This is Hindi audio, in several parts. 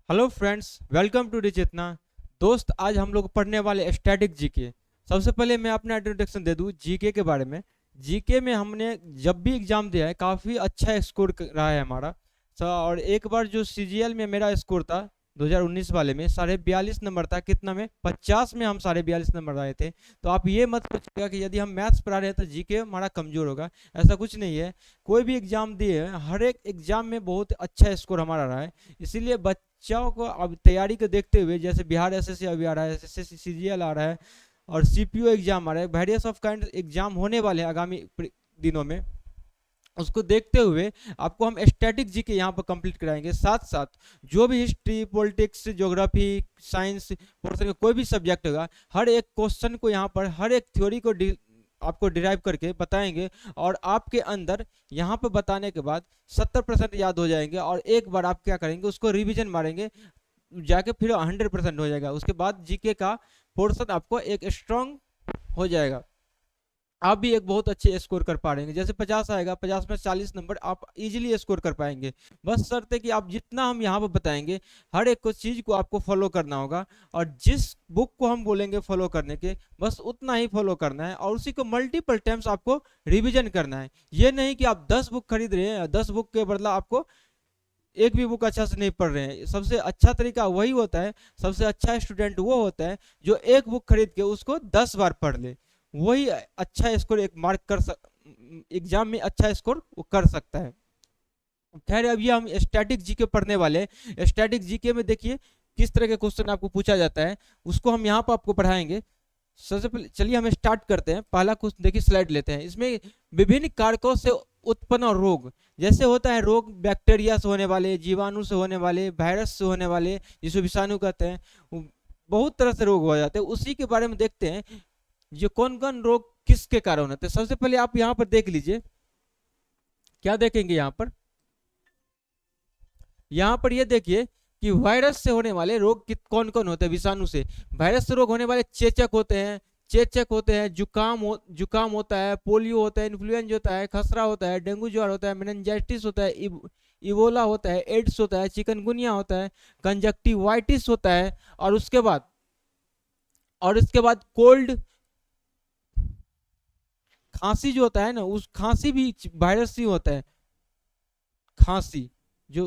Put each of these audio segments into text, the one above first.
हेलो फ्रेंड्स, वेलकम टू चेतना। दोस्त, आज हम लोग पढ़ने वाले स्टैटिक जीके। सबसे पहले मैं अपना इंट्रोडक्शन दे दूं जीके के बारे में। जीके में हमने जब भी एग्जाम दिया है काफ़ी अच्छा स्कोर रहा है हमारा। और एक बार जो सीजीएल में मेरा स्कोर था 2019 वाले में 42.5 नंबर था। कितना में 50 में हम 42.5 नंबर आए थे। तो आप ये मत सोचिएगा कि यदि हम मैथ्स पढ़ा रहे हैं तो जीके हमारा कमज़ोर होगा। ऐसा कुछ नहीं है। कोई भी एग्जाम दिए हैं, हर एक एग्जाम में बहुत अच्छा स्कोर हमारा रहा है। इसीलिए बच्चों को अब तैयारी को देखते हुए, जैसे बिहार एसएससी अभी आ रहा है, एसएससी सीजीएल आ रहा है और सीपीओ एग्जाम आ रहा है, वेरियस ऑफ काइंड एग्जाम होने वाले हैं आगामी दिनों में। उसको देखते हुए आपको हम स्टैटिक जी के यहाँ पर कंप्लीट कराएंगे। साथ साथ जो भी history, politics, geography, science portion का कोई भी सब्जेक्ट होगा, हर एक क्वेश्चन को यहाँ पर, हर एक थ्योरी को आपको डिराइव करके बताएंगे। और आपके अंदर यहाँ पर बताने के बाद 70% याद हो जाएंगे और एक बार आप क्या करेंगे, उसको रिविजन मारेंगे, जाके फिर 100% हो जाएगा। उसके बाद जीके का पोर्शन आपको एक स्ट्रांग हो जाएगा। आप भी एक बहुत अच्छे स्कोर कर पा रहे हैं। जैसे 50 आएगा, 50 में 40 नंबर आप इजीली स्कोर कर पाएंगे। बस शर्त है कि आप जितना हम यहाँ पर बताएंगे, हर एक चीज़ को आपको फॉलो करना होगा। और जिस बुक को हम बोलेंगे फॉलो करने के, बस उतना ही फॉलो करना है और उसी को मल्टीपल टाइम्स आपको रिविजन करना है। ये नहीं कि आप 10 बुक खरीद रहे हैं, 10 बुक के बदला आपको एक भी बुक अच्छा से नहीं पढ़ रहे हैं। सबसे अच्छा तरीका वही होता है, सबसे अच्छा स्टूडेंट वो होता है जो एक बुक खरीद के उसको 10 बार पढ़ ले। वही अच्छा स्कोर एक मार्क कर एग्जाम में अच्छा स्कोर वो कर सकता है। खैर, अभी हम स्टैटिक जीके पढ़ने वाले हैं। स्टैटिक जीके में देखिए किस तरह के क्वेश्चन आपको पूछा जाता है, उसको हम यहाँ पर आपको पढ़ाएंगे। सबसे पहले चलिए हम स्टार्ट करते हैं। पहला क्वेश्चन देखिए, स्लाइड लेते हैं। इसमें विभिन्न कारकों से उत्पन्न रोग, जैसे होता है रोग बैक्टीरिया से होने वाले, जीवाणु से होने वाले, वायरस से होने वाले, जिसे विषाणु कहते हैं, बहुत तरह से रोग हो जाते हैं। उसी के बारे में देखते हैं ये कौन कौन रोग किसके कारण होते हैं। सबसे पहले आप यहाँ पर देख लीजिए, क्या देखेंगे यहाँ पर। यहाँ पर ये देखिए कि वायरस से होने वाले रोग कौन कौन होते हैं। विषाणु से, वायरस से रोग होने वाले चेचक होते हैं, जुकाम होता है, पोलियो होता है, इन्फ्लुएंजा होता है, खसरा होता है, डेंगू ज्वर होता है, मेनिंजाइटिस होता है, इबोला होता है, एड्स होता है, चिकनगुनिया होता है, कंजक्टिवाइटिस होता है। और उसके बाद कोल्ड, खांसी जो होता है ना, उस खांसी भी वायरस ही होता है। खांसी जो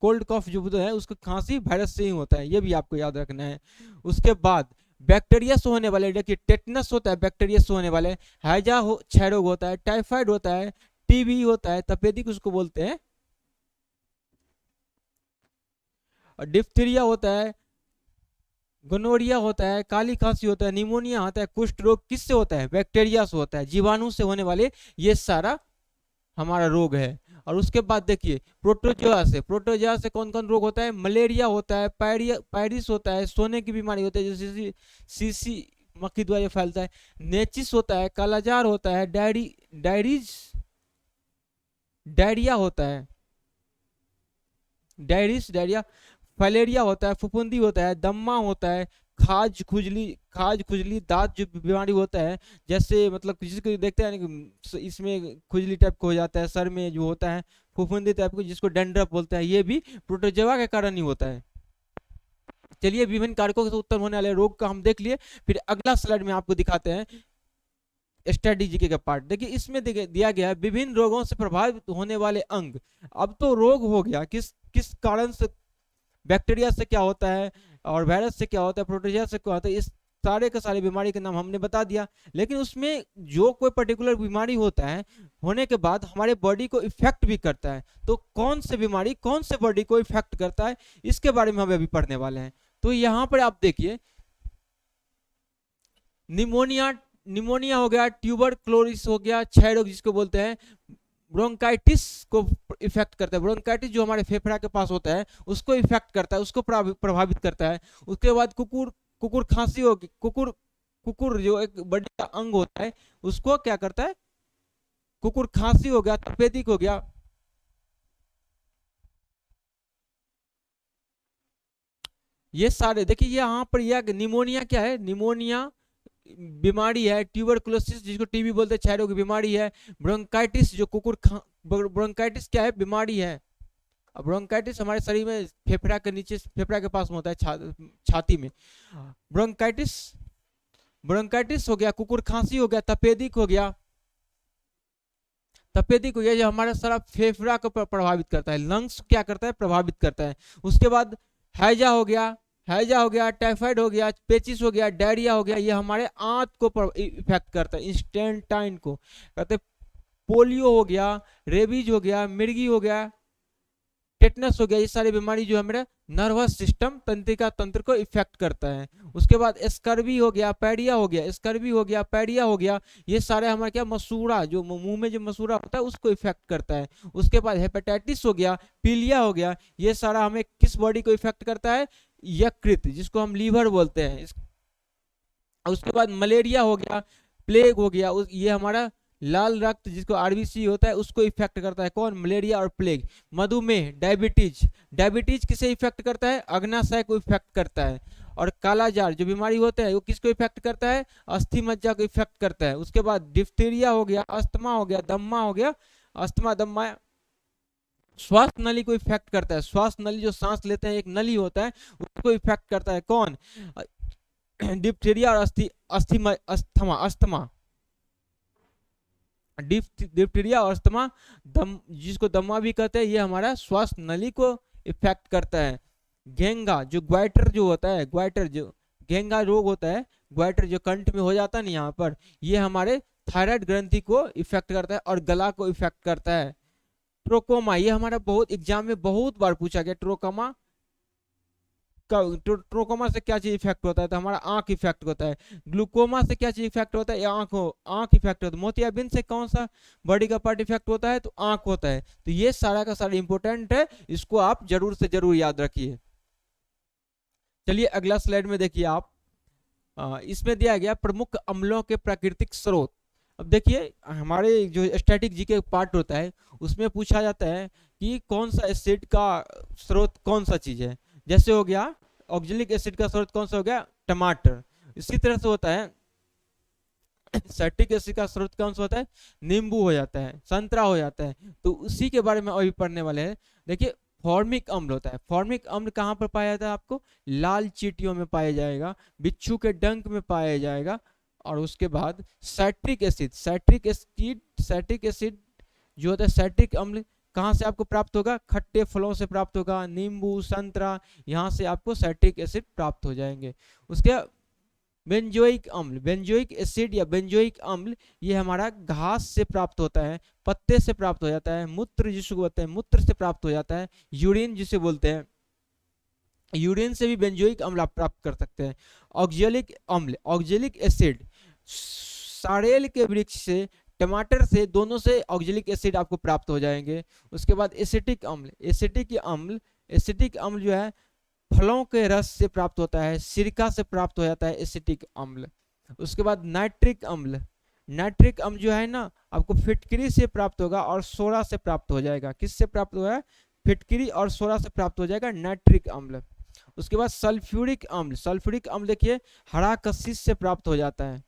कोल्ड कॉफ जो है, उसको खांसी वायरस से ही होता है, ये भी आपको याद रखना है। उसके बाद बैक्टीरिया से होने वाले, देखिए टेटनस होता है बैक्टीरिया से होने वाले, क्षय रोग होता है, टाइफाइड होता है, टीबी होता है, तपेदिक उसको बोलते हैं, और डिप्थीरिया होता है, गोनोरिया होता है, काली खांसी होता है, निमोनिया होता है। कुष्ठ रोग किससे होता है? बैक्टीरिया से होता है, जीवाणु से होने वाले ये सारा हमारा रोग है। और उसके बाद देखिए प्रोटोजोआ से कौन कौन रोग होता है? मलेरिया होता है, पायरिस होता है, सोने की बीमारी होती है जैसे सीसी मक्खी द्वारा फैलता है, नेचिस होता है, कालाजार होता है, डायरीज डायरिया होता है, डायरिया, फलेरिया होता है, फफूंदी होता है, दम्मा होता है, खाज खुजली दांत जो बीमारी होता है, जैसे मतलब जिसको देखते हैं ना कि इसमें खुजली टाइप का हो जाता है, सर में जो होता है फफूंदी टाइप को, जिसको डैंड्रफ बोलते हैं, ये भी प्रोटोजोआ के कारण ही होता है। चलिए, विभिन्न कारकों से उत्पन्न होने वाले रोग का हम देख लिए। फिर अगला स्लाइड में आपको दिखाते हैं स्ट्रेटेजी का पार्ट। देखिए इसमें देखिए दिया गया है विभिन्न रोगों से प्रभावित होने वाले अंग। अब तो रोग हो गया, किस किस कारण से, बैक्टीरिया से क्या होता है, और वायरस से क्या होता है, प्रोटोजोआ से क्या होता है, इस सारे के सारे बीमारी के नाम हमने बता दिया। लेकिन उसमें जो कोई पर्टिकुलर बीमारी होता है, होने के बाद हमारे बॉडी को इफेक्ट भी करता है। तो कौन से बीमारी कौन से बॉडी को इफेक्ट करता है, इसके बारे में हम अभी पढ़ने वाले हैं। तो यहाँ पर आप देखिए, निमोनिया निमोनिया हो गया, ट्यूबर क्लोरिस हो गया, क्षय रोग जिसको बोलते हैं, ब्रोंकाइटिस को इफेक्ट करता है। ब्रोंकाइटिस जो हमारे फेफड़ा के पास होता है उसको इफेक्ट करता है, उसको प्रभावित करता है। उसके बाद कुकुर कुकुर खांसी होगी, कुकुर कुकुर जो एक बड़ा अंग होता है उसको क्या करता है? कुकुर खांसी हो गया, तपेदिक हो गया। ये सारे देखिए, यहाँ पर यह निमोनिया क्या है? निमोनिया बीमारी है, ट्यूबरकुलोसिस जिसको टीबी बोलते हैं, क्षय रोग की बीमारी है, ब्रोंकाइटिस जो ब्रोंकाइटिस क्या है, बीमारी है। अब ब्रोंकाइटिस हमारे शरीर में फेफड़ा के नीचे, फेफड़ा के पास में होता है, छाती में। ब्रोंकाइटिस ब्रोंकाइटिस हो गया, कुकुर खांसी हो गया, तपेदिक हो गया, तपेदिक हो गया, जो हमारा सारा फेफड़ा को प्रभावित करता है, लंग्स क्या करता है, प्रभावित करता है। उसके बाद हैजा हो गया, हैजा हो गया, टाइफाइड हो गया, पेचिस हो गया, डायरिया हो गया, ये हमारे आंत को इफेक्ट करता है, इंस्टेंटाइन को कहते हैं। पोलियो हो गया, रेबीज हो गया, मिर्गी हो गया, टेटनस हो गया, ये सारी बीमारी जो है मेरा नर्वस सिस्टम, तंत्रिका तंत्र को इफेक्ट करता है। उसके बाद स्कर्वी हो गया, पैडिया हो गया, स्कर्वी हो गया, पैडिया हो गया, ये सारे हमारे क्या, मसूड़ा जो मुंह में जो मसूड़ा होता है उसको इफेक्ट करता है। उसके बाद हेपेटाइटिस हो गया, पीलिया हो गया, ये सारा हमें किस बॉडी को इफेक्ट करता है, यकृत, जिसको हम लीवर बोलते हैं। उसके बाद मलेरिया हो गया, प्लेग हो गया, ये हमारा लाल रक्त जिसको आरबीसी होता है उसको इफेक्ट करता है, कौन, मलेरिया और प्लेग। मधुमेह, डायबिटीज, डायबिटीज किसे इफेक्ट करता है, अग्नाशय को इफेक्ट करता है। और कालाजार जो बीमारी होता है वो किसको इफेक्ट करता है, अस्थि मज्जा को इफेक्ट करता है। उसके बाद डिप्थीरिया हो गया, अस्थमा हो गया, दम्मा हो गया, अस्थमा दम्मा श्वास नली को इफेक्ट करता है। श्वास नली जो सांस लेते हैं एक नली होता है उसको इफेक्ट करता है, कौन, डिप्थीरिया और अस्थमा अस्थमा, डिप्थीरिया और अस्थमा, जिसको दम्मा भी कहते हैं, ये हमारा श्वास नली को इफेक्ट करता है। घेंगा जो ग्वाइटर जो होता है, ग्वाइटर जो घेंगा रोग होता है, ग्वाइटर जो कंठ में हो जाता है ना यहाँ पर, ये हमारे थायराइड ग्रंथि को इफेक्ट करता है और गला को इफेक्ट करता है। ट्रोकोमा, ये हमारा बहुत एग्जाम में बहुत बार पूछा गया, ट्रोकोमा ट्रोकोमा से क्या चीज इफेक्ट होता है, तो हमारा आंख इफेक्ट होता है। ग्लूकोमा से क्या चीज इफेक्ट होता है, आंख इफेक्ट होता है। मोतियाबिंद से कौन सा बॉडी का पार्ट इफेक्ट होता है, तो आंख होता है। तो ये सारा का सारा इंपॉर्टेंट है, इसको आप जरूर से जरूर याद रखिए। चलिए अगला स्लाइड में देखिए आप, इसमें दिया गया प्रमुख अम्लों के प्राकृतिक स्रोत। अब देखिए हमारे जो स्टैटिक जीके पार्ट होता है उसमें पूछा जाता है कि कौन सा एसिड का स्रोत कौन सा चीज है। जैसे हो गया ऑक्जेलिक एसिड का स्रोत कौन सा हो गया, टमाटर। इसी तरह से होता है सैट्रिक एसिड का स्रोत कौन सा होता है, नींबू हो जाता है, संतरा हो जाता है। तो उसी के बारे में अभी पढ़ने वाले हैं। देखिए फॉर्मिक अम्ल होता है, फॉर्मिक अम्ल कहाँ पर पाया जाता है, आपको लाल चींटियों में पाया जाएगा, बिच्छू के डंक में पाया जाएगा। और उसके बाद सैट्रिक एसिड, सैट्रिक एसिड जो होता है, सैट्रिक अम्ल कहाँ से आपको प्राप्त होगा, खट्टे फलों से प्राप्त होगा, नींबू, संतरा, यहाँ से आपको सैट्रिक एसिड प्राप्त हो जाएंगे। उसके बेंजोइक अम्ल, बेंजोइक एसिड या बेंजोइक अम्ल, ये हमारा घास से प्राप्त होता है, पत्ते से प्राप्त हो जाता है, मूत्र जिसको बोलते हैं मूत्र से प्राप्त हो जाता है, यूरिन जिसे बोलते हैं, यूरिन से भी बेंजोइक अम्ल आप प्राप्त कर सकते हैं। ऑक्जेलिक अम्ल, ऑक्जेलिक एसिड सारेल के वृक्ष से, टमाटर से, दोनों से ऑक्जेलिक एसिड आपको प्राप्त हो जाएंगे। उसके बाद एसिटिक अम्ल, एसिटिक अम्ल जो है फलों के रस से प्राप्त होता है, सिरका से प्राप्त हो जाता है एसिटिक अम्ल। उसके बाद नाइट्रिक अम्ल, नाइट्रिक अम्ल जो है ना आपको फिटकरी से प्राप्त होगा और सोडा से प्राप्त हो जाएगा। किससे प्राप्त होगा, फिटकरी और सोडा से प्राप्त हो जाएगा नाइट्रिक अम्ल। उसके बाद सल्फ्यूरिक अम्ल, सल्फ्यूरिक अम्ल देखिए हरा कशिश से प्राप्त हो जाता है।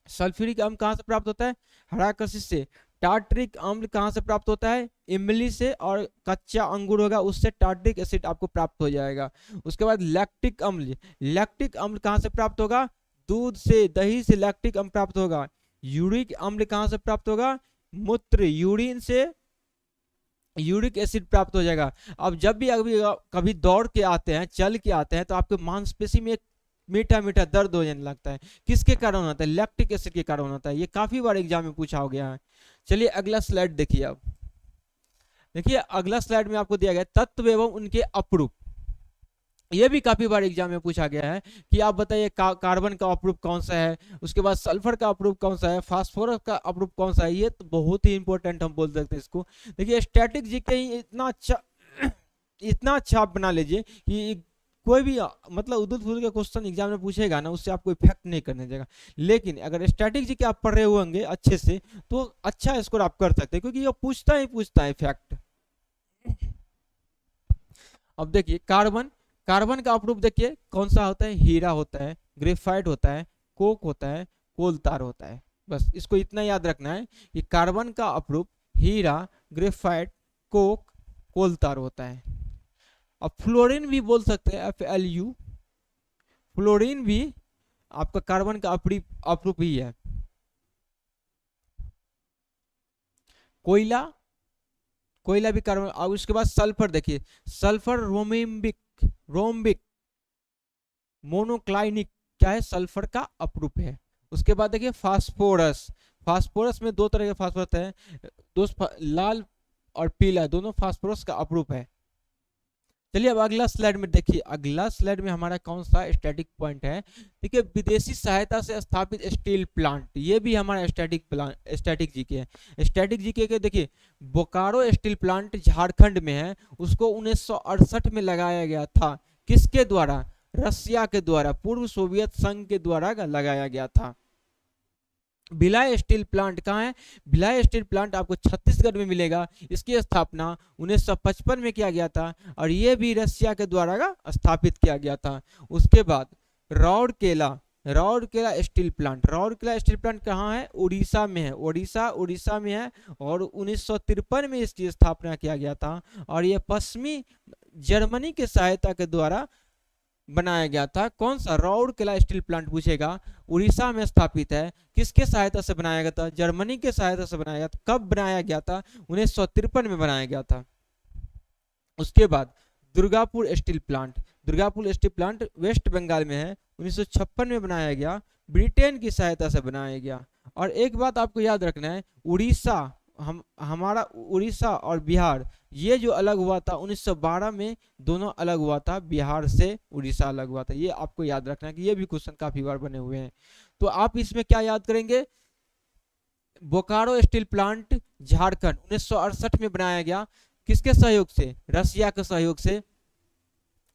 सल्फ्यूरिक अम्ल कहाँ से प्राप्त होता है, हरा कशिश से। टार्टरिक अम्ल कहाँ से प्राप्त होता है, इमली से, और कच्चा अंगूर होगा उससे टार्टरिक एसिड आपको प्राप्त हो जाएगा। उसके बाद लैक्टिक अम्ल, लैक्टिक अम्ल कहाँ से प्राप्त होगा, दूध से, दही से लैक्टिक अम्ल प्राप्त होगा। यूरिक अम्ल कहाँ से प्राप्त होगा, मूत्र, यूरिन से यूरिक एसिड प्राप्त हो जाएगा। अब जब भी कभी दौड़ के आते हैं, चल के आते हैं, तो आपके मांसपेशी में एक मीठा मीठा दर्द हो जाने लगता है। किसके कारण होता है, लैक्टिक एसिड के कारण होता है। ये काफी बार एग्जाम में पूछा हो गया है। चलिए अगला स्लाइड देखिए। अब देखिए अगला स्लाइड में आपको दिया गया तत्व एवं उनके अपरूप। ये भी काफी बार एग्जाम में पूछा गया है कि आप बताइए कार्बन का अपरूप कौन सा है, उसके बाद सल्फर का अपरूप कौन सा है, फास्फोरस का अपरूप कौन सा है। ये तो बहुत ही इंपॉर्टेंट हम बोल सकते हैं इसको। देखिए स्टैटिक जीके ही इतना अच्छा आप बना लीजिए कि कोई भी मतलब उदूल फूल के क्वेश्चन एग्जाम में पूछेगा ना, उससे आपको इफेक्ट नहीं करने देगा। लेकिन अगर स्टैटिक जीके आप पढ़ रहे होंगे अच्छे से तो अच्छा स्कोर आप कर सकते हैं, क्योंकि ये पूछता है इफेक्ट। अब देखिए कार्बन, कार्बन का अपरूप देखिए कौन सा होता है, हीरा होता है, ग्रेफाइट होता है, कोक होता है, कोल तार होता है। बस इसको इतना याद रखना है कि कार्बन का अपरूप हीरा, ग्रेफाइट, कोक, कोल तार होता है। अब फ्लोरीन भी बोल सकते हैं, FLU। फ्लोरीन भी आपका कार्बन का अपरूप ही है। कोयला, कोयला भी कार्बन। अब उसके बाद सल्फर देखिए, सल्फर रोम्बिक मोनोक्लाइनिक क्या है, सल्फर का अपरूप है। उसके बाद देखिए फास्फोरस, फास्फोरस में दो तरह के फास्फोरस है, लाल और पीला, दोनों फास्फोरस का अपरूप है। चलिए अब अगला स्लाइड में देखिए, अगला स्लाइड में हमारा कौन सा स्टैटिक पॉइंट है। देखिए विदेशी सहायता से स्थापित स्टील प्लांट, ये भी हमारा स्टैटिक जीके है। स्टैटिक जीके के देखिए, बोकारो स्टील प्लांट झारखंड में है, उसको 1968 में लगाया गया था। किसके द्वारा? रसिया के द्वारा, पूर्व सोवियत संघ के द्वारा लगाया गया था। भिलाई स्टील प्लांट कहाँ है? भिलाई स्टील प्लांट आपको छत्तीसगढ़ में मिलेगा। इसकी स्थापना 1955 में किया गया था और ये भी रसिया के द्वारा स्थापित किया गया था। उसके बाद राउरकेला स्टील प्लांट कहाँ है? उड़ीसा में है। उड़ीसा में है और 1953 में इसकी स्थापना किया गया था और ये पश्चिमी जर्मनी के सहायता के द्वारा बनाया गया था। कौन सा? राउरकेला स्टील प्लांट पूछेगा, उड़ीसा में स्थापित है। किसके सहायता से बनाया गया था? जर्मनी के सहायता से बनाया गया था। कब बनाया गया था? 1953 में बनाया गया था। उसके बाद Durgapur steel plant West Bengal में है, 1956 में बनाया गया, ब्रिटेन की सहायता से बनाया गया। और एक बात आपको याद रखना है, उड़ीसा हमारा उड़ीसा और बिहार ये जो अलग हुआ था 1912 में, दोनों अलग हुआ था, बिहार से उड़ीसा अलग हुआ था। ये आपको याद रखना है कि ये भी क्वेश्चन काफी बार बने हुए हैं। तो आप इसमें क्या याद करेंगे? बोकारो स्टील प्लांट झारखंड 1968 में बनाया गया। किसके सहयोग से? रसिया के सहयोग से।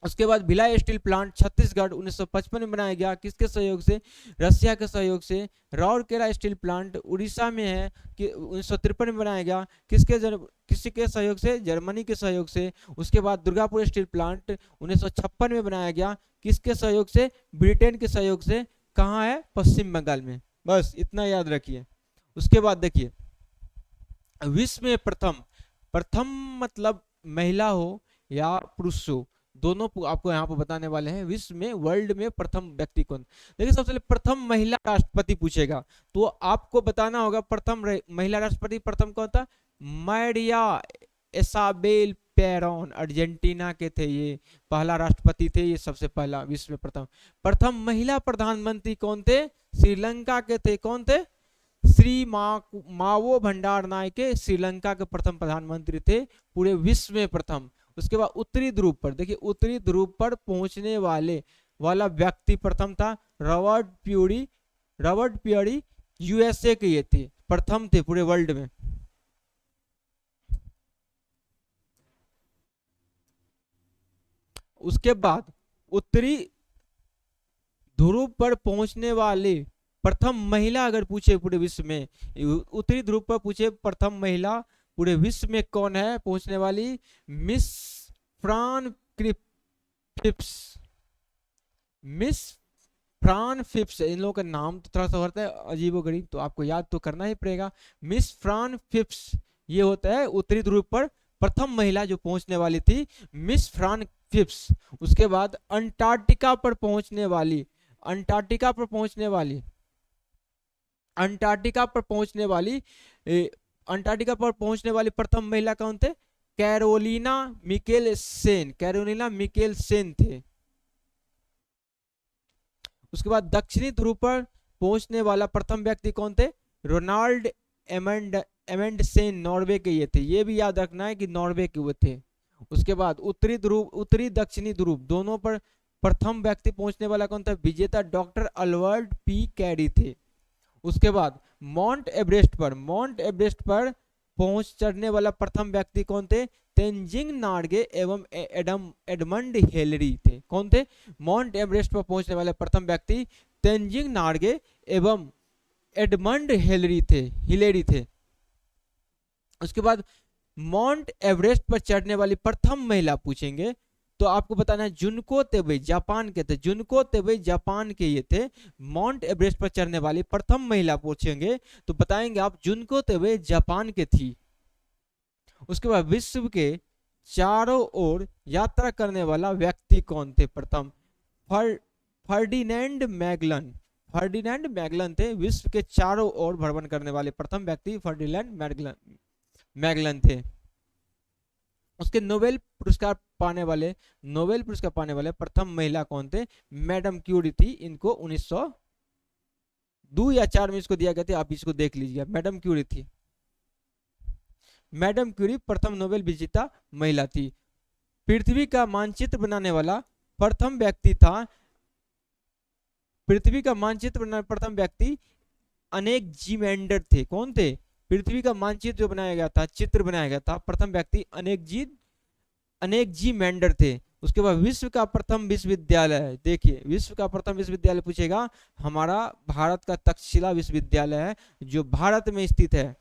उसके बाद भिलाई स्टील प्लांट छत्तीसगढ़ 1955 में बनाया गया। किसके सहयोग से? रसिया के सहयोग से। राउरकेला स्टील प्लांट उड़ीसा में है कि 1953 में बनाया गया। किसी के सहयोग से? जर्मनी के सहयोग से। उसके बाद दुर्गापुर स्टील प्लांट 1956 में बनाया गया। किसके सहयोग से? ब्रिटेन के सहयोग से। कहाँ है? पश्चिम बंगाल में। बस इतना याद रखिए। उसके बाद देखिए, विश्व में प्रथम मतलब महिला हो या पुरुष हो, दोनों आपको यहाँ पर बताने वाले हैं। विश्व में, वर्ल्ड में प्रथम व्यक्ति कौन? देखिए सबसे पहले प्रथम महिला राष्ट्रपति पूछेगा तो आपको बताना होगा प्रथम महिला राष्ट्रपति प्रथम कौन था? मैरिया इसाबेल पेरोन, अर्जेंटीना के थे, ये पहला राष्ट्रपति थे, ये सबसे पहला विश्व में प्रथम महिला प्रधानमंत्री कौन थे? श्रीलंका के थे। कौन थे? श्री मावो भंडारनायके श्रीलंका के प्रथम प्रधानमंत्री थे, पूरे विश्व में प्रथम। उसके बाद उत्तरी ध्रुव पर देखिए, उत्तरी ध्रुव पर पहुंचने वाला व्यक्ति प्रथम था रॉबर्ट प्यूरी USA के ये थे, प्रथम थे पूरे वर्ल्ड में। उसके बाद उत्तरी ध्रुव पर पहुंचने वाले प्रथम महिला अगर पूछे पूरे विश्व में, उत्तरी ध्रुव पर पूछे प्रथम महिला पूरे विश्व में कौन है पहुंचने वाली? Miss फ्रान Phipps. इन लोगों का नाम तो थोड़ा सा होता है अजीबोगरीब, तो आपको याद तो करना ही पड़ेगा। मिस फ्रान फिप्स ये होता है उत्तरी ध्रुव पर प्रथम महिला जो पहुंचने वाली थी, मिस फ्रान फिप्स। उसके बाद अंटार्कटिका पर पहुंचने वाली प्रथम महिला कौन थे? कैरोलिना मिकेल सेन थे। उसके बाद दक्षिणी ध्रुव पर पहुंचने वाला प्रथम व्यक्ति कौन थे? रोनाल्ड एमेंडसेन, नॉर्वे के ये थे। ये भी याद रखना है कि नॉर्वे के वो थे। उसके बाद उत्तरी दक्षिणी ध्रुव दोनों पर प्रथम व्यक्ति पहुंचने वाला कौन था? विजेता डॉक्टर अल्बर्ट P. कैरी थे। उसके बाद माउंट एवरेस्ट पर पहुंच चढ़ने वाला प्रथम व्यक्ति कौन थे? तेंजिंग नार्गे एवं एडमंड हिलरी थे। कौन थे? माउंट एवरेस्ट पर पहुंचने वाले प्रथम व्यक्ति तेंजिंग नार्गे एवं एडमंड हिलरी थे। उसके बाद माउंट एवरेस्ट पर चढ़ने वाली प्रथम महिला पूछेंगे तो आपको बताना है जुनको तेबे जापान के थे, जुनको तेबे जापान के ये थे माउंट एवरेस्ट पर चढ़ने वाली प्रथम महिला। पूछेंगे तो बताएंगे आप जुनको तेबे जापान के थी। उसके बाद विश्व के चारों ओर यात्रा करने वाला व्यक्ति कौन थे? प्रथम फर्डिनेंड मैगलन। फर्डिनेंड मैगलन थे विश्व के चारों ओर भ्रमण करने वाले प्रथम व्यक्ति, फर्डिनेंड मैगलन मैगलन थे। उसके नोबेल पुरस्कार पाने वाले, नोबेल पुरस्कार पाने वाले प्रथम महिला कौन थे? मैडम क्यूरी थी। इनको 1902 या 4 में इसको दिया गया था, आप इसको देख लीजिए। मैडम क्यूरी थी, मैडम क्यूरी प्रथम नोबेल विजेता महिला थी। पृथ्वी का मानचित्र बनाने वाला प्रथम व्यक्ति था, पृथ्वी का मानचित्र बनाने प्रथम व्यक्ति अनेक जी मेंडर थे। कौन थे? पृथ्वी का मानचित्र जो बनाया गया था, चित्र बनाया गया था, प्रथम व्यक्ति अनेक जी मेंडर थे। उसके बाद विश्व का प्रथम विश्वविद्यालय, देखिए विश्व का प्रथम विश्वविद्यालय पूछेगा, हमारा भारत का तक्षशिला विश्वविद्यालय है जो भारत में स्थित है।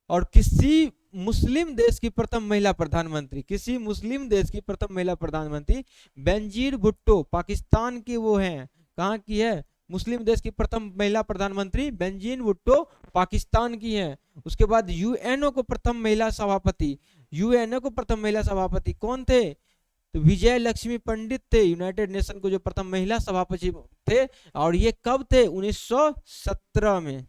और किसी मुस्लिम देश की प्रथम महिला प्रधानमंत्री, किसी मुस्लिम देश की प्रथम महिला प्रधानमंत्री बेनजीर भुट्टो, पाकिस्तान की वो हैं। कहाँ की है? मुस्लिम देश की प्रथम महिला प्रधानमंत्री बेनजीर भुट्टो पाकिस्तान की हैं। उसके बाद यूएनओ को प्रथम महिला सभापति, यूएनओ को प्रथम महिला सभापति कौन थे? तो विजय लक्ष्मी पंडित थे, यूनाइटेड नेशन को जो प्रथम महिला सभापति थे। और ये कब थे? 1917 में।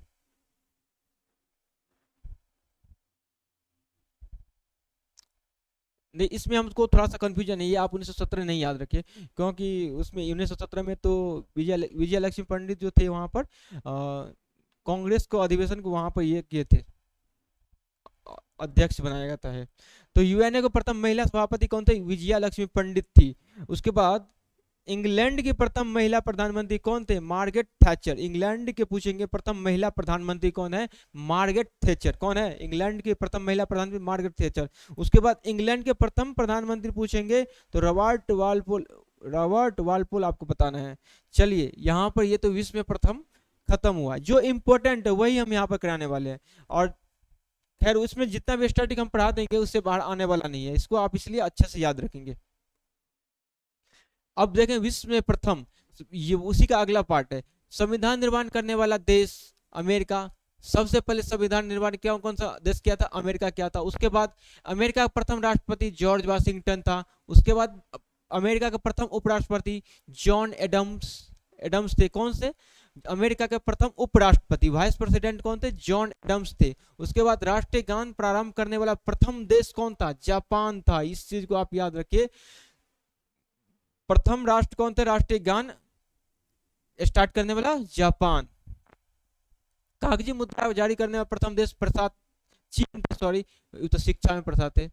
नहीं, इसमें हमको थोड़ा सा कंफ्यूजन है, ये आप 1917 नहीं याद रखिए, क्योंकि उसमें 1917 में तो विजय लक्ष्मी पंडित जो थे वहां पर कांग्रेस को अधिवेशन को वहां पर ये किए थे, अध्यक्ष बनाया जाता है। तो यूएनए को प्रथम महिला सभापति कौन थे? विजया लक्ष्मी पंडित थी। उसके बाद इंग्लैंड की प्रथम महिला प्रधानमंत्री कौन थे? Margaret Thatcher. इंग्लैंड के पूछेंगे प्रथम महिला प्रधानमंत्री कौन है? Margaret Thatcher. कौन है? इंग्लैंड की प्रथम महिला प्रधानमंत्री मार्गरेट थैचर। उसके बाद इंग्लैंड के प्रथम प्रधानमंत्री पूछेंगे तो रॉबर्ट वालपोल, रॉबर्ट वालपोल आपको बताना है। चलिए यहाँ पर ये तो विश्व में प्रथम खत्म हुआ, जो इंपॉर्टेंट है वही हम यहाँ पर कराने वाले हैं। और खैर उसमें जितना भी स्टैटिक हम पढ़ा देंगे उससे बाहर आने वाला नहीं है, इसको आप इसलिए अच्छे से याद रखेंगे। अब देखें विश्व में प्रथम, ये उसी का अगला पार्ट है। संविधान निर्माण करने वाला देश अमेरिका। सबसे पहले संविधान निर्माण क्या कौन सा देश किया था? अमेरिका किया था। उसके बाद अमेरिका का प्रथम राष्ट्रपति जॉर्ज वाशिंगटन था। उसके बाद अमेरिका का प्रथम उपराष्ट्रपति जॉन एडम्स थे। कौन से? अमेरिका के प्रथम उपराष्ट्रपति, वाइस प्रेसिडेंट कौन थे? जॉन एडम्स थे। उसके बाद राष्ट्रीय गान प्रारंभ करने वाला प्रथम देश कौन था? जापान था। इस चीज को आप याद रखिए। प्रथम राष्ट्र कौन थे राष्ट्रीय गान स्टार्ट करने वाला? जापान। कागजी मुद्रा जारी करने वाला प्रथम देश प्रसाद चीन, सॉरी तो शिक्षा में प्रसाद थे।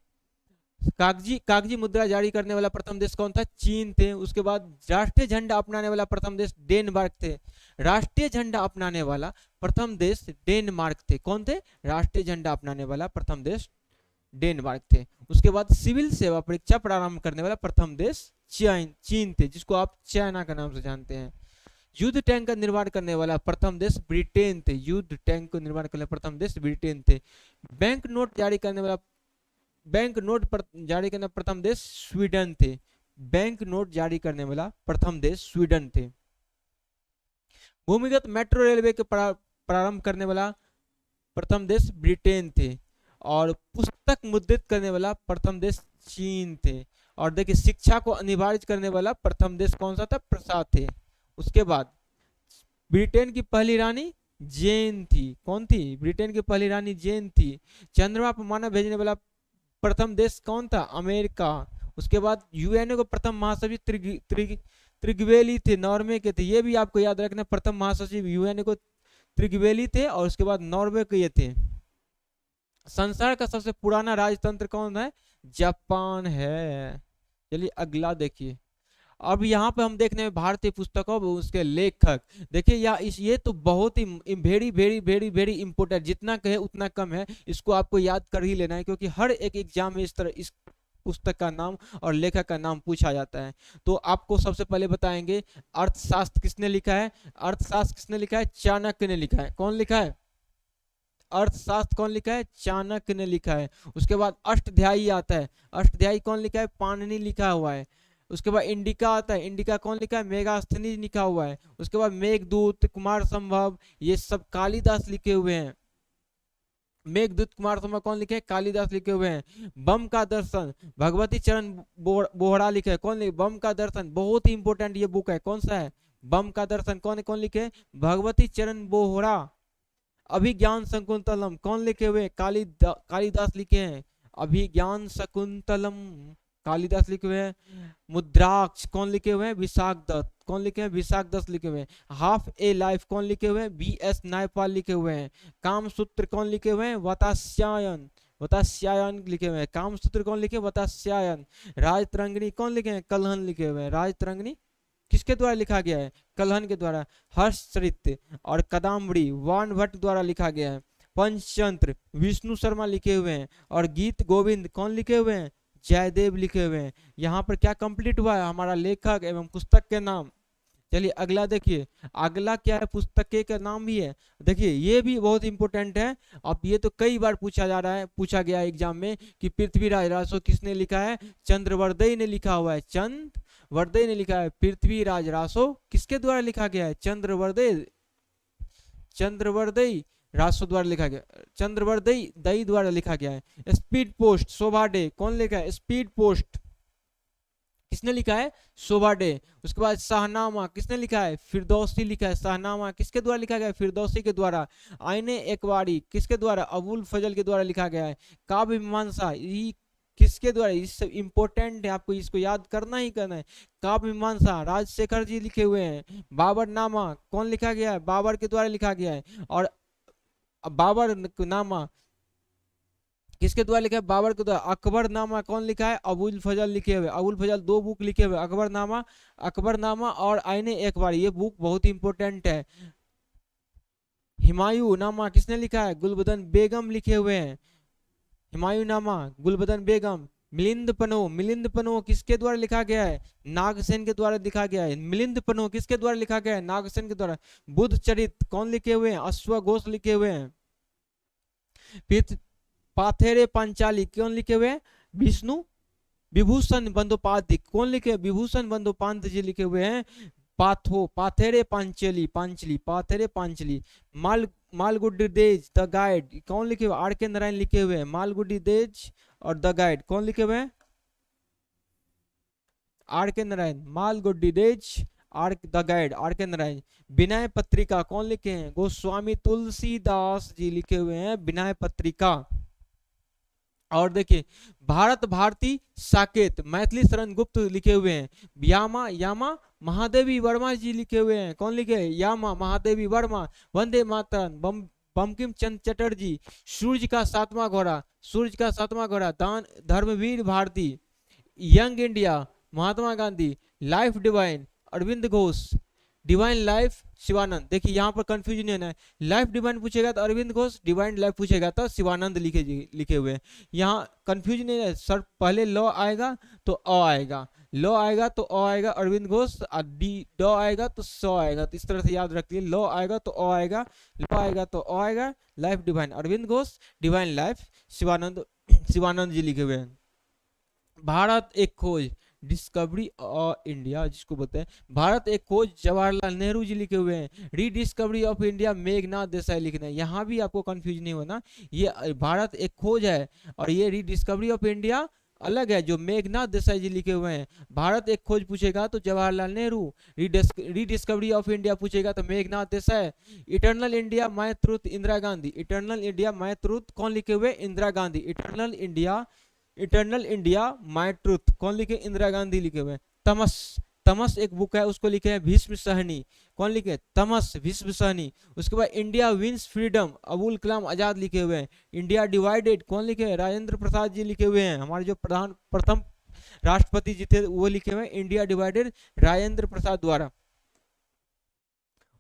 कागजी मुद्रा जारी करने वाला प्रथम देश कौन था? चीन थे। उसके बाद राष्ट्रीय झंडा अपनाने वाला प्रथम देश डेनमार्क थे। राष्ट्रीय झंडा अपनाने वाला प्रथम देश डेनमार्क थे। कौन थे? राष्ट्रीय झंडा अपनाने वाला प्रथम देश डेनमार्क थे। उसके बाद सिविल सेवा परीक्षा प्रारंभ करने वाला प्रथम देश चीन थे, जिसको आप चाइना का नाम से जानते हैं। युद्ध टैंक का निर्माण करने वाला प्रथम देश ब्रिटेन थे। युद्ध टैंक को निर्माण करने वाला प्रथम देश ब्रिटेन थे। बैंक नोट जारी करने वाला प्रथम देश स्वीडन थे। बैंक नोट जारी करने वाला प्रथम देश स्वीडन थे। भूमिगत मेट्रो रेलवे के प्रारंभ करने वाला प्रथम देश ब्रिटेन थे। और पुस्तक मुद्रित करने वाला प्रथम देश चीन थे। और देखिए शिक्षा को अनिवार्य करने वाला प्रथम देश कौन सा था? प्रसाद थे। उसके बाद ब्रिटेन की पहली रानी जेन थी। कौन थी? ब्रिटेन की पहली रानी जेन थी। चंद्रमा पर मानव भेजने वाला प्रथम देश कौन था? अमेरिका। उसके बाद यूएनओ को प्रथम महासचिव त्रिगवेली थे, नॉर्वे के थे। ये भी आपको याद रखना, प्रथम महासचिव यूएनओ को त्रिगवेली थे और उसके बाद नॉर्वे के ये थे। संसार का सबसे पुराना राजतंत्र कौन है? जापान है। चलिए अगला देखिए। अब यहाँ पे हम देखने में भारतीय पुस्तकों उसके लेखक देखिए, ये तो बहुत ही very very very very important, जितना कहे उतना कम है। इसको आपको याद कर ही लेना है, क्योंकि हर एक एग्जाम में इस तरह इस पुस्तक का नाम और लेखक का नाम पूछा जाता है। तो आपको सबसे पहले बताएंगे अर्थशास्त्र किसने लिखा है। अर्थशास्त्र किसने लिखा है? चाणक्य ने लिखा है। कौन लिखा है? अर्थशास्त्र कौन लिखा है, चाणक्य ने लिखा है। उसके बाद अष्टध्यायी आता है, अष्टध्यायी कौन लिखा है, पाणिनि लिखा हुआ है। उसके बाद इंडिका आता है, इंडिका कौन लिखा है, मेगास्थनीज लिखा हुआ है। उसके बाद मेघदूत, कुमार संभव, ये सब कालिदास लिखे हुए हैं। मेघदूत कुमार संभव कौन लिखे हैं, कालिदास लिखे हुए हैं। बम का दर्शन भगवती चरण बोहरा लिखे हैं, कौन लिखे, बम का दर्शन बहुत ही इंपॉर्टेंट ये बुक है, कौन सा है, बम का दर्शन, कौन कौन लिखे, भगवती चरण बोहरा। अभिज्ञान शकुंतलम कौन लिखे हुए, कालिदास लिखे हैं, अभिज्ञान शकुंतलम कालिदास लिखे हुए हैं। मुद्राक्ष कौन लिखे हुए हैं, विशाख दत्त, कौन लिखे हैं, विशाख दत्त लिखे हुए हैं। हाफ ए लाइफ कौन लिखे हुए हैं, बी.एस. नायपाल लिखे हुए हैं। कामसूत्र कौन लिखे हुए हैं, वत्स्यायन, वत्स्यायन लिखे हुए हैं। कामसूत्र कौन लिखे, वत्स्यायन। राजतरंगिणी कौन लिखे हैं, कल्हन लिखे हुए हैं। राजतरंगिणी किसके द्वारा लिखा गया है, कल्हन के द्वारा। हर्षचरित और कदम्बरी वान भट्ट द्वारा लिखा गया है। पंचतंत्र विष्णु शर्मा लिखे हुए हैं। और गीत गोविंद कौन लिखे हुए हैं, जयदेव लिखे हुए हैं। यहाँ पर क्या कंप्लीट हुआ है, हमारा लेखक एवं पुस्तक के नाम। चलिए अगला देखिए, अगला क्या है, पुस्तक के नाम भी है। देखिए ये भी बहुत इंपॉर्टेंट है। अब ये तो कई बार पूछा जा रहा है, पूछा गया एग्जाम में कि पृथ्वीराज रासो किसने लिखा है, चंद्रवर्दई ने लिखा हुआ है, चंद्रवर्दई ने लिखा है। पृथ्वीराज रासो किसके द्वारा लिखा गया है, चंद्रवर्दई, चंद्रवर्दई रासो द्वारा लिखा गया, चंद्रवर्दई दई द्वारा लिखा गया है। स्पीड पोस्ट शोभा डे कौन लिखा है, स्पीड पोस्ट किसने लिखा है, शोभा डे। उसके बाद शाहनामा किसने लिखा है, फिरदौसी लिखा है। शाहनामा किसके द्वारा लिखा गया है, फिरदौसी के द्वारा। आईने एकबारी किसके द्वारा, अबुल फजल के द्वारा लिखा गया है। काव्य मीमांसा ये किसके द्वारा, इस इंपॉर्टेंट है, आपको इसको याद करना ही करना है। काव्य मीमांसा राजशेखर जी लिखे हुए हैं। बाबर नामा कौन लिखा गया है, बाबर के द्वारा लिखा गया है। और बाबर नामा किसके द्वारा लिखा है, बाबर के द्वारा। अकबर नामा कौन लिखा है, अबुल फजल लिखे हुए। अबुल फजल दो बुक लिखे हुए, अकबर नामा और आईने एक बार, ये बुक बहुत इंपॉर्टेंट है। हुमायूं नामा किसने लिखा है, गुलबदन बेगम लिखे हुए हैं। हुमायूं नामा गुलबदन बेगम। मिलिंद पनो किसके द्वारा लिखा गया है, नागसेन के द्वारा लिखा गया है। मिलिंद पनो किसके द्वारा लिखा गया है, नागसेन के द्वारा। बुद्ध चरित कौन लिखे हुए हैं, अश्वघोष लिखे हुए हैं। पाथेरे पांचाली कौन लिखे हुए हैं, विष्णु विभूषण बंदोपाध्याय कौन लिखे, विभूषण बंदोपाध्याय जी लिखे हुए हैं। Pather Pather Panchali. Malgudi days the guide कौन लिखे हुए, आर के नारायण लिखे हुए हैं। मालगुडी डेज और द गाइड कौन लिखे हुए हैं, R K Narayan. Malgudi days or the guide, R K Narayan. Vinay Patrika कौन लिखे हैं, गोस्वामी तुलसीदास जी लिखे हुए हैं विनय पत्रिका। और देखिए भारत भारती साकेत मैथिली शरण गुप्त लिखे हुए हैं। यामा महादेवी वर्मा जी लिखे हुए हैं, कौन लिखे हैं, यामा महादेवी वर्मा। वंदे मातरम बंकिम चंद्र चटर्जी। सूर्य का सातवां घोड़ा दान Dharamvir Bharati. Young India Mahatma Gandhi. Life divine Aurobindo Ghosh. Divine life Shivanand. देखिए यहाँ पर कंफ्यूजन है ना, लाइफ डिवाइन पूछेगा तो अरविंद घोष, डिवाइन लाइफ पूछेगा तो शिवानंद लिखे हुए हैं। यहाँ कंफ्यूजन है सर, पहले लॉ आएगा तो अ आएगा, लॉ आएगा तो अ आएगा अरविंद घोष, और ड आएगा तो स आएगा। तो इस तरह से याद रखिए, लॉ आएगा तो अ आएगा, लॉ आएगा तो अ आएगा। Life divine Aurobindo Ghosh, divine life Shivanand ji लिखे हुए हैं। भारत एक खोज डिस्कवरी ऑफ इंडिया जिसको बोलते हैं, भारत एक खोज जवाहरलाल नेहरू जी लिखे हुए हैं। Rediscovery of India Meghnath Desai लिखना है, यहाँ भी आपको कंफ्यूज नहीं होना। ये भारत एक खोज है और ये रीडिस्कवरी ऑफ इंडिया अलग है, जो मेघनाथ देसाई जी लिखे हुए हैं। भारत एक खोज पूछेगा तो Jawaharlal Nehru, rediscovery of India पूछेगा तो Meghnath Desai. Eternal India my truth Indira Gandhi, eternal India my truth कौन लिखे हुए, Indira Gandhi. Eternal India my truth कौन लिखे, इंदिरा गांधी लिखे हुए। तमस एक बुक है, उसको लिखे हैं भीष्म सहनी, कौन लिखे, तमस भीष्म सहनी। उसके बाद India wins freedom Abul Kalam Azad लिखे हुए हैं। इंडिया डिवाइडेड कौन लिखे, राजेंद्र प्रसाद जी लिखे हुए हैं। हमारे जो प्रथम राष्ट्रपति जी थे वो लिखे हुए हैं इंडिया डिवाइडेड राजेंद्र प्रसाद द्वारा।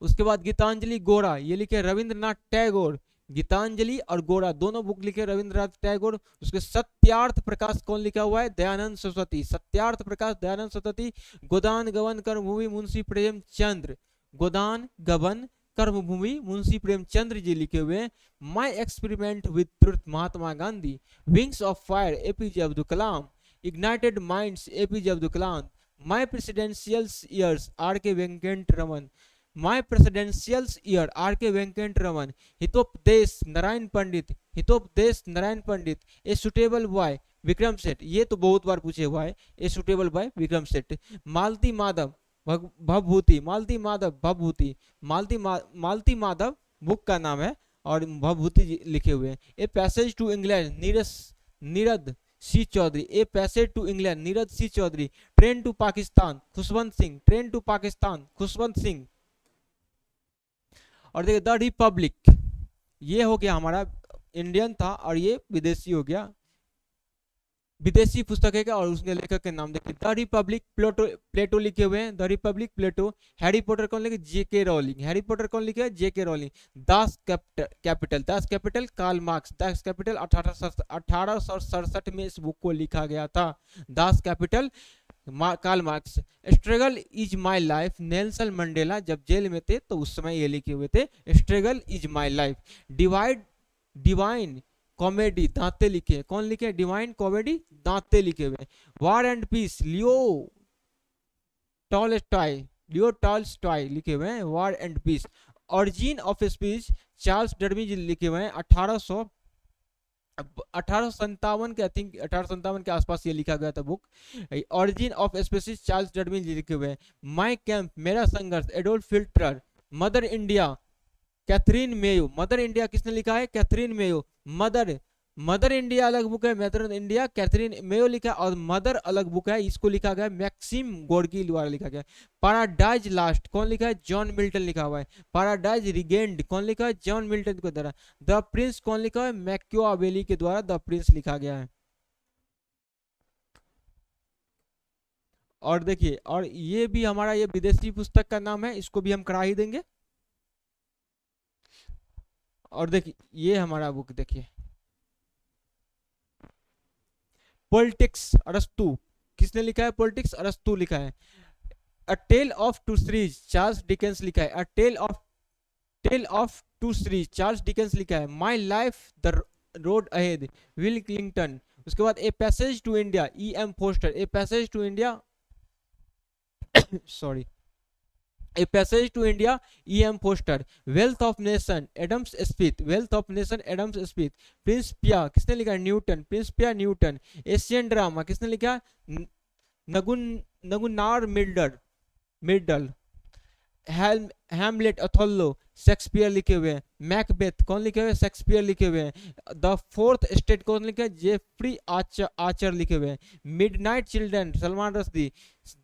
उसके बाद गीतांजलि गोरा ये लिखे रविंद्रनाथ टैगोर। गीतांजलि और गोरा दोनों बुक लिखे रविंद्रनाथ टैगोर। उसके सत्यार्थ प्रकाश कौन लिखा हुआ है, दयानंद सरस्वती। सत्यार्थ प्रकाश दयानंद सरस्वती। गोदान गबन कर्मभूमि मुंशी प्रेमचंद्र, गोदान गबन कर्मभूमि मुंशी प्रेमचंद्र जी लिखे हुए हैं। My experiment with truth Mahatma Gandhi. Wings of fire APJ Abdul Kalam. Ignited minds APJ Abdul Kalam. My presidential years R K Venkataraman. My presidential year R K Venkataraman. Hitopadesha Narayan Pandit. Hitopadesha Narayan Pandit. A suitable boy Vikram Seth, ये तो बहुत बार पूछे हुआ है। ए suitable boy Vikram Seth. Malati Madhav Bhavabhuti. Malati Madhav Bhavabhuti. Malati Madhav book का नाम है और भवभूति लिखे हुए हैं। A passage to England Nirad C Chaudhuri. A passage to England Nirad C Chaudhuri. Train to Pakistan Khushwant Singh. Train to Pakistan Khushwant Singh. और देखिए द रिपब्लिक, ये हो गया हमारा इंडियन था और ये विदेशी हो गया, विदेशी पुस्तक है क्या, और उसने लेखक के नाम देखिए द रिपब्लिक प्लेटो लिखे हुए हैं। The republic Plato. Harry Potter कौन लिखे, जेके रॉलिंग। हैरी पॉटर कौन लिखे, JK Rowling. Das Kapital. Das Kapital Karl Marx. Das Kapital 1867 में इस बुक को लिखा गया था। Das Kapital Karl Marx. Struggle is my life Nelson Mandela जब जेल में थे तो उस समय ये लिखे हुए थे, struggle is my life. Divine comedy Dante लिखे, कौन लिखे, डिवाइन कॉमेडी दांते लिखे हुए। War and peace Leo Tolstoy लिखे हुए हैं, war and peace. Origin of speech Charles Darwin ji लिखे हुए हैं। 1857 के, आई थिंक 1857 के आसपास ये लिखा गया था book. Origin of species Charles Darwin ji लिखे हुए हैं। माई कैंप मेरा संघर्ष Adolf Hitler. Mother India Katherine Mayo. Mother India किसने लिखा है, कैथरीन मेयो। मदर इंडिया अलग बुक है, मदर इंडिया कैथरीन मेयो लिखा है, और मदर अलग बुक है, इसको लिखा गया मैक्सिम गोर्की द्वारा लिखा गया। पैराडाइज लास्ट कौन लिखा है, जॉन मिल्टन लिखा हुआ है। पैराडाइज रिगेन्ड कौन लिखा है, जॉन मिल्टन के द्वारा। द प्रिंस कौन लिखा है, मैकियावेली के द्वारा द प्रिंस लिखा गया है। और देखिए, और ये भी हमारा ये विदेशी पुस्तक का नाम है, इसको भी हम करा ही देंगे। और देखिए ये हमारा बुक देखिए, पॉलिटिक्स अरस्तु किसने लिखा है, पॉलिटिक्स अरस्तु लिखा है। A tale of two series Charles Dickens लिखा है। A tale of two series Charles Dickens लिखा है। My life the road ahead Bill Clinton. उसके बाद a passage to India E.M. Forster. A passage to India sorry a passage to India E.M. Forster. Wealth of nation Adams Smith. Wealth of nation Adams Smith. Principia किसने लिखा, Newton. Principia Newton. Asian drama किसने लिखा, नगुनार मिडल। हैमलेट अथोल्लो शेक्सपियर लिखे हुए हैं। मैकबेथ कौन लिखे हुए हैं, शेक्सपियर लिखे हुए हैं। द फोर्थ स्टेट कौन लिखे हैं, जेफरी आचर लिखे हुए हैं। Midnight children Salman Rushdie.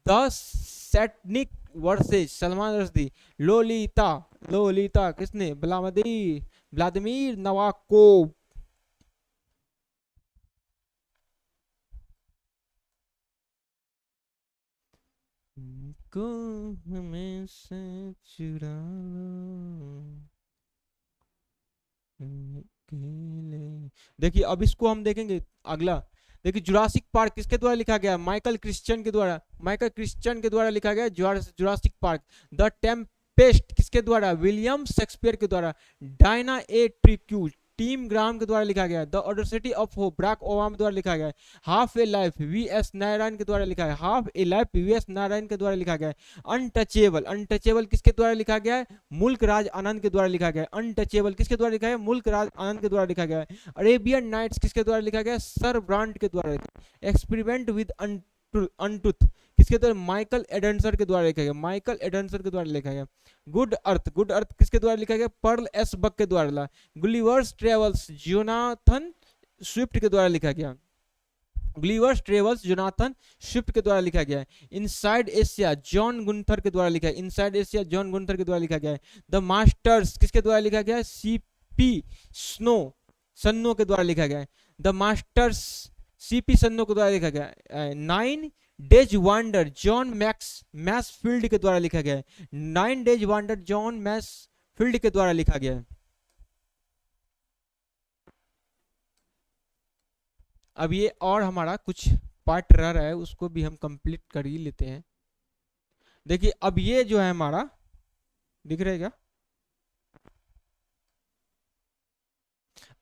The satanic verses Salman Rushdie. Lolita किसने, व्लादिमीर नवाकोव। को हमेशा चुरा देखिए, अब इसको हम देखेंगे अगला। देखिए जुरासिक पार्क किसके द्वारा लिखा गया, माइकल क्रिश्चियन के द्वारा लिखा गया जुरासिक पार्क। द टेम्पेस्ट किसके द्वारा, विलियम शेक्सपियर के द्वारा। डायना ए ट्रिक्यूट टीम ग्राम के द्वारा लिखा गया। The audacity of hope Barack Obama द्वारा लिखा गया। हाफ ए लाइफ V.S. नारायण के द्वारा लिखा है। हाफ ए लाइफ V.S. नारायण के द्वारा लिखा गया है। अनटचेबल किसके द्वारा लिखा गया है, मुल्क राज आनंद के द्वारा लिखा गया है। अनटचेबल किसके द्वारा लिखा है, मुल्क राज आनंद के द्वारा लिखा गया है। अरेबियन नाइट्स किसके द्वारा लिखा गया है, सर ब्रांड के द्वारा लिखा है। एक्सपेरिमेंट विद अनटूथ किसके द्वारा, माइकल एडमसन के द्वारा लिखा गया। गुड अर्थ किसके द्वारा लिखा गया, पर्ल एस बक के द्वारा। गुलिवर्स ट्रेवल्स जोनाथन स्विफ्ट के द्वारा लिखा गया। स्विफ्ट के द्वारा लिखा गया है। इनसाइड एशिया जॉन गुंथर के द्वारा लिखा गया है। द मास्टर्स किसके द्वारा लिखा गया है, C.P. सन्नो के द्वारा लिखा गया है। The masters C.P. सन्नो के द्वारा लिखा गया है। 9 डेज वंडर जॉन मैसफील्ड के द्वारा लिखा गया है। 9 डेज वंडर जॉन मैसफील्ड के द्वारा लिखा गया है। अब ये और हमारा कुछ पार्ट रह रहा है, उसको भी हम कंप्लीट कर ही लेते हैं। देखिए अब ये जो है हमारा दिख रहेगा,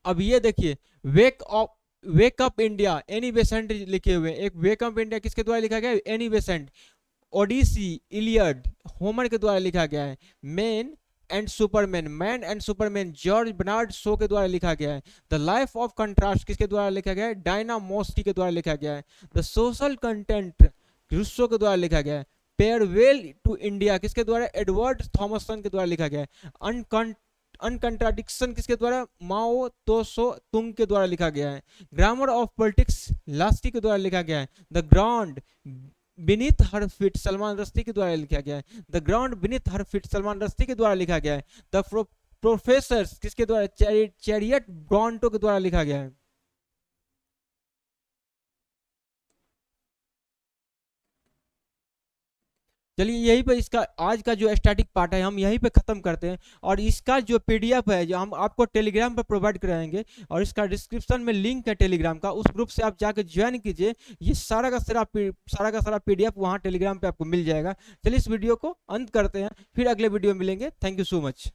अब ये देखिए, wake up, wake up India, Annie Besant लिखे हुए हैं। एक वेक अप इंडिया किसके द्वारा लिखा गया है? Annie Besant. Odyssey, Iliad, Homer के द्वारा लिखा गया है। Man and superman, man and superman, George Bernard Shaw के द्वारा लिखा गया है। द लाइफ ऑफ कंट्रास्ट किसके द्वारा लिखा गया है? डायना मोस्टी के द्वारा लिखा गया है। द सोशल कंटेंट रूसो के द्वारा लिखा गया है। फेयरवेल टू इंडिया किसके द्वारा? एडवर्ड थॉमसन के द्वारा लिखा गया है। अनकंट्राडिक्शन किसके द्वारा? माओ तोसो तुंग के द्वारा लिखा गया है। ग्रामर ऑफ पॉलिटिक्स लास्टी के द्वारा लिखा गया है। The ground beneath her feet Salman Rushdie के द्वारा लिखा गया है। The ground beneath her feet Salman Rushdie के द्वारा लिखा गया है। द प्रोफेसर किसके द्वारा? चैरियट ब्रॉन्टो के द्वारा लिखा गया है। चलिए यहीं पे इसका आज का जो स्टैटिक पार्ट है हम यहीं पे खत्म करते हैं, और इसका जो पीडीएफ है जो हम आपको टेलीग्राम पर प्रोवाइड कराएंगे, और इसका डिस्क्रिप्शन में लिंक है टेलीग्राम का, उस ग्रुप से आप जाकर ज्वाइन कीजिए। ये सारा का सारा पीडीएफ वहाँ टेलीग्राम पे आपको मिल जाएगा। चलिए इस वीडियो को अंत करते हैं, फिर अगले वीडियो में मिलेंगे। Thank you so much.